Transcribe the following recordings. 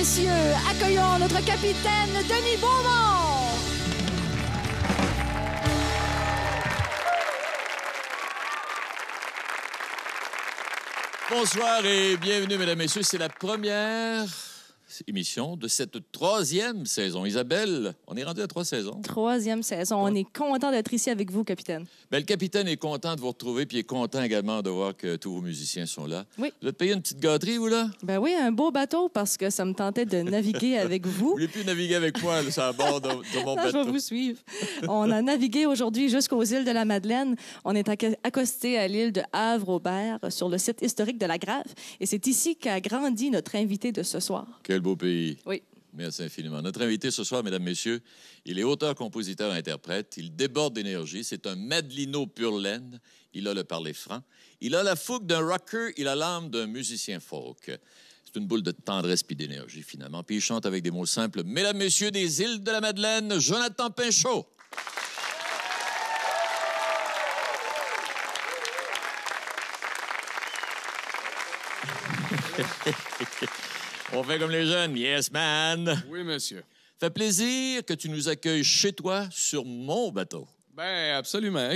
messieurs, accueillons notre capitaine Denis Beaumont. Bonsoir et bienvenue, mesdames, messieurs. C'est la première émission de cette 3e saison. Isabelle, on est rendu à 3 saisons. 3e saison. On est content d'être ici avec vous, capitaine. Ben, le capitaine est content de vous retrouver, puis il est content également de voir que tous vos musiciens sont là. Oui. Vous êtes payé une petite gâterie, vous, là? Ben oui, un beau bateau parce que ça me tentait de naviguer avec vous. Vous voulez plus naviguer avec moi, là, sur à bord de mon Non, je bateau? vais vous suivre. On a navigué aujourd'hui jusqu'aux îles de la Madeleine. On est accosté à l'île de Havre-Aubert sur le site historique de la Grave. Et c'est ici qu'a grandi notre invité de ce soir. Quel beau pays. Oui. Merci infiniment. Notre invité ce soir, mesdames, messieurs, il est auteur, compositeur, interprète. Il déborde d'énergie. C'est un Madelino pur laine. Il a le parler franc. Il a la fougue d'un rocker. Il a l'âme d'un musicien folk. C'est une boule de tendresse puis d'énergie, finalement. Puis il chante avec des mots simples. Mesdames, messieurs, des îles de la Madeleine, Jonathan Pinchot. On fait comme les jeunes. Yes, man. Oui, monsieur. Fait plaisir que tu nous accueilles chez toi sur mon bateau. Ben absolument.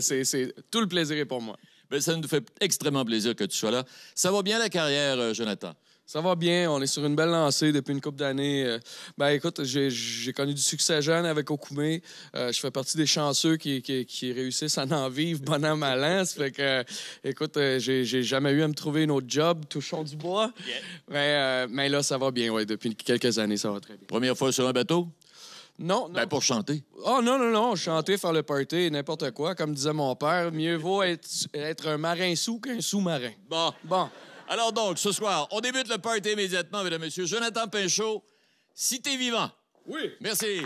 C'est tout le plaisir est pour moi. Ben, ça nous fait extrêmement plaisir que tu sois là. Ça va bien la carrière, Jonathan? Ça va bien. On est sur une belle lancée depuis une couple d'années. Ben écoute, j'ai connu du succès jeune avec Okoumé. Je fais partie des chanceux qui réussissent à en vivre bon an, mal an. Ça fait que, écoute, j'ai jamais eu à me trouver un autre job, touchons du bois. Yeah. Mais là, ça va bien, ouais. Depuis quelques années, ça va très bien. Première fois sur un bateau? Non. Ben, pour chanter. Oh, non. Chanter, faire le party, n'importe quoi. Comme disait mon père, mieux vaut être un marin sous qu'un sous-marin. Bon. Alors donc, ce soir, on débute le party immédiatement, mesdames et messieurs. Jonathan Pinchot, si t'es vivant. Oui. Merci.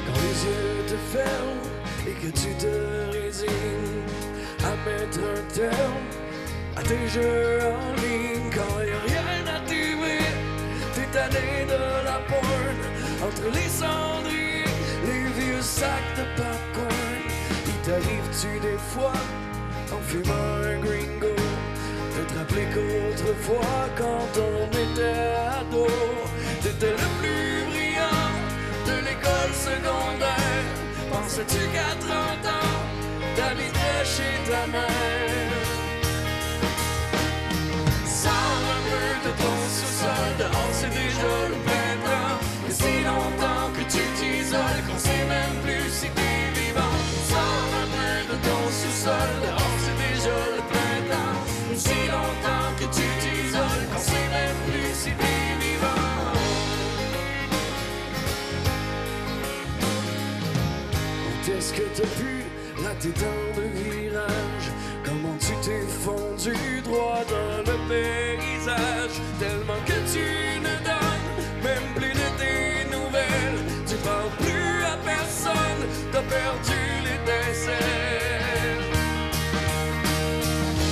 Quand les yeux te ferment et que tu te résignes à mettre un terme à tes jeux en ligne, quand il n'y a rien à t'aimer, t'es tanné de la porn entre les cendriers, les vieux sacs de popcorn. Il t'arrive-tu des fois, en fumant un gringo, de te rappeler qu'autrefois, quand on était ado, t'étais le plus brillant de l'école secondaire? Pensais-tu qu'à 30 ans, t'habitais chez ta mère? Sors un peu de ton sous-sol, dehors c'est déjà le printemps. Mais si longtemps que tu t'isoles, qu'on sait même plus si t'es vivant. Sors un peu de ton sous-sol, dehors c'est déjà le printemps. Mais si longtemps que tu t'isoles, qu'on sait même plus si t'es vivant. Est-ce que t'as pu rater tant de virages? Comment tu t'es fondu droit dans le paysage? Tellement que tu ne donnes même plus de tes nouvelles. Tu parles plus à personne, t'as perdu l'étincelle.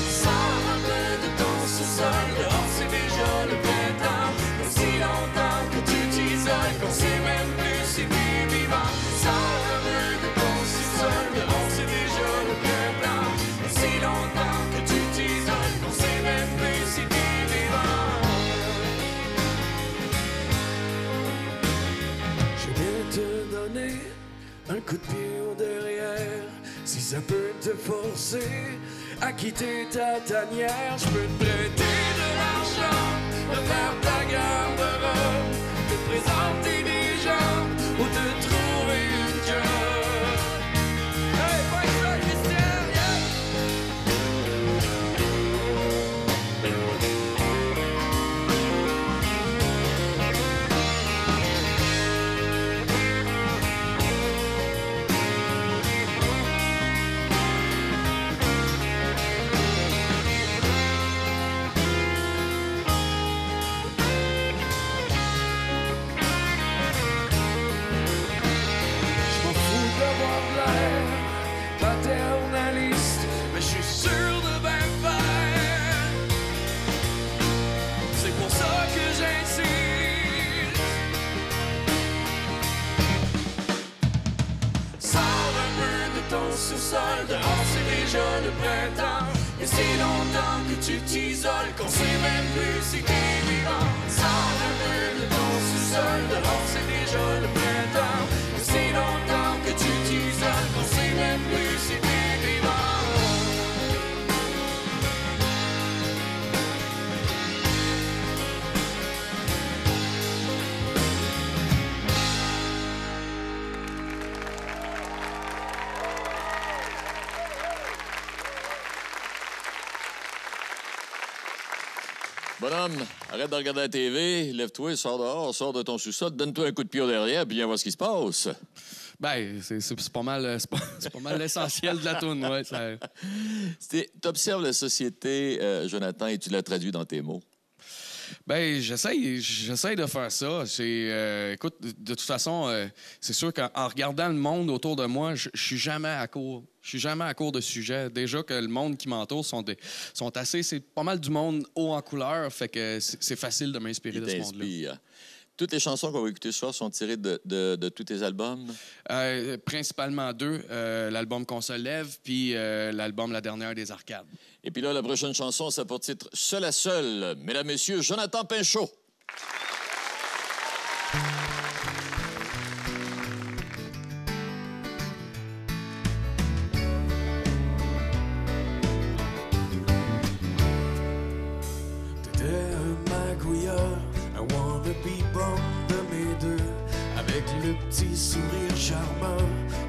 Sors un peu de ton sous-sol, dehors c'est déjà le printemps. Mais si longtemps que tu t'isoles, qu'on sait même plus si t'es vivant. Sors un peu de ton sous-sol, dehors c'est déjà le printemps. Mais si longtemps que tu t'isoles, qu'on sait même plus si t'es vivant. Je viens te donner un coup de pied au derrière. Si ça peut te forcer à quitter ta tanière, je peux te prêter de l'argent, refaire ta garde-robe, te présenter des gens ou te trouver une job. Hey, fight ça, Christian, yeah! sous-sol, dehors c'est déjà le printemps. Et si longtemps que tu t'isoles qu'on sait même plus si t'es vivant. Sors un peu de ton sous-sol, dehors c'est déjà le printemps. Et si longtemps que tu t'isoles qu'on sait même plus si t'es vivant. Bonhomme, arrête de regarder la TV, lève-toi, sors dehors, sors de ton sous-sol, donne-toi un coup de pied au derrière, puis viens voir ce qui se passe. Ben, c'est pas mal, c'est pas mal l'essentiel de la toune, ouais. Tu observes la société, Jonathan, et tu l'as traduit dans tes mots. Ben, j'essaie de faire ça. Écoute, de toute façon, c'est sûr qu'en regardant le monde autour de moi, je suis jamais à court. Je suis jamais à court de sujets. Déjà que le monde qui m'entoure sont assez... C'est pas mal du monde haut en couleur, fait que c'est facile de m'inspirer de ce monde-là. Toutes les chansons qu'on va écouter ce soir sont tirées de tous tes albums? Principalement 2. L'album Qu'on se lève, puis l'album La dernière des arcades. Et puis là, la prochaine chanson, ça a pour titre « Seul à seul ». Mesdames, messieurs, Jonathan Pinchot. T'étais un magouilleur, un wannabe bombe de mes deux, avec le petit sourire charmeur,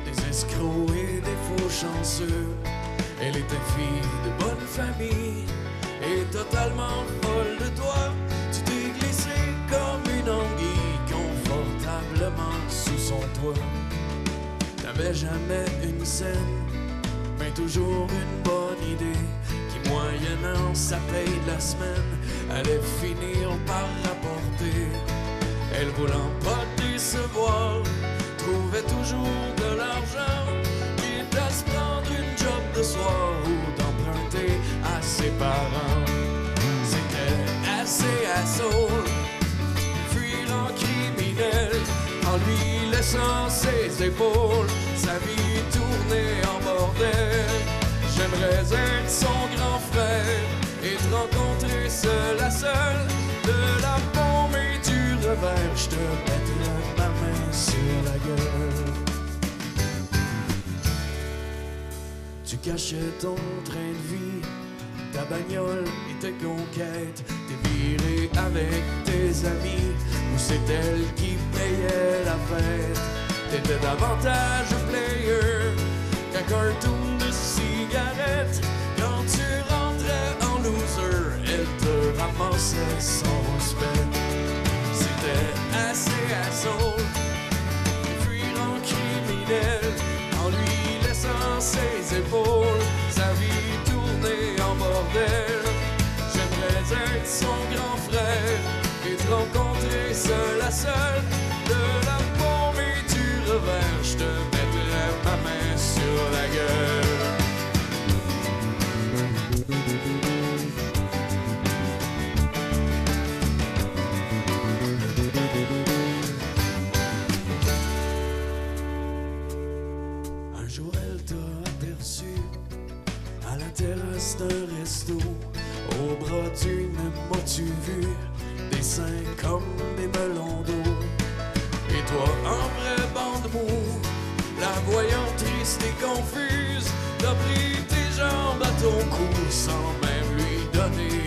des escrocs et des faux chanceux. Elle était fille de bonne famille et totalement folle de toi. Tu t'es glissé comme une anguille confortablement sous son toit. T'avais jamais une scène, mais toujours une bonne idée qui, moyennant sa paye de la semaine, allait finir par rapporter. Elle, voulant pas décevoir, trouvait toujours de l'argent, quitte à se prendre une job de soir ou d'emprunter à ses parents. C'était assez assaut, fuir en criminel, en lui laissant ses épaules, sa vie tournée en bordel. J'aimerais être son grand frère et te rencontrer seul à seul, de la paume et du revers, je te mettrai ma main sur la gueule. Tu cachais ton train de vie, ta bagnole et tes conquêtes. T'es viré avec tes amis, ou c'est elle qui payait la fête. T'étais davantage player qu'un cartoon de cigarette. Quand tu rentrais en loser, elle te ramassait sans respect. C'était assez assaut, fuir en criminel, en lui laissant ses épaules, sa vie tournée en bordel. J'aimerais être son grand frère et te rencontrer seul à seul, de la paume et du revers, je te mettrai ma main sur la gueule. Un jour elle t'a aperçu à la terrasse d'un resto, au bras d'une m'as-tu vu des seins comme des melons d'eau. Et toi en vrai bande mou, la voyant triste et confuse, t'as pris tes jambes à ton cou sans même lui donner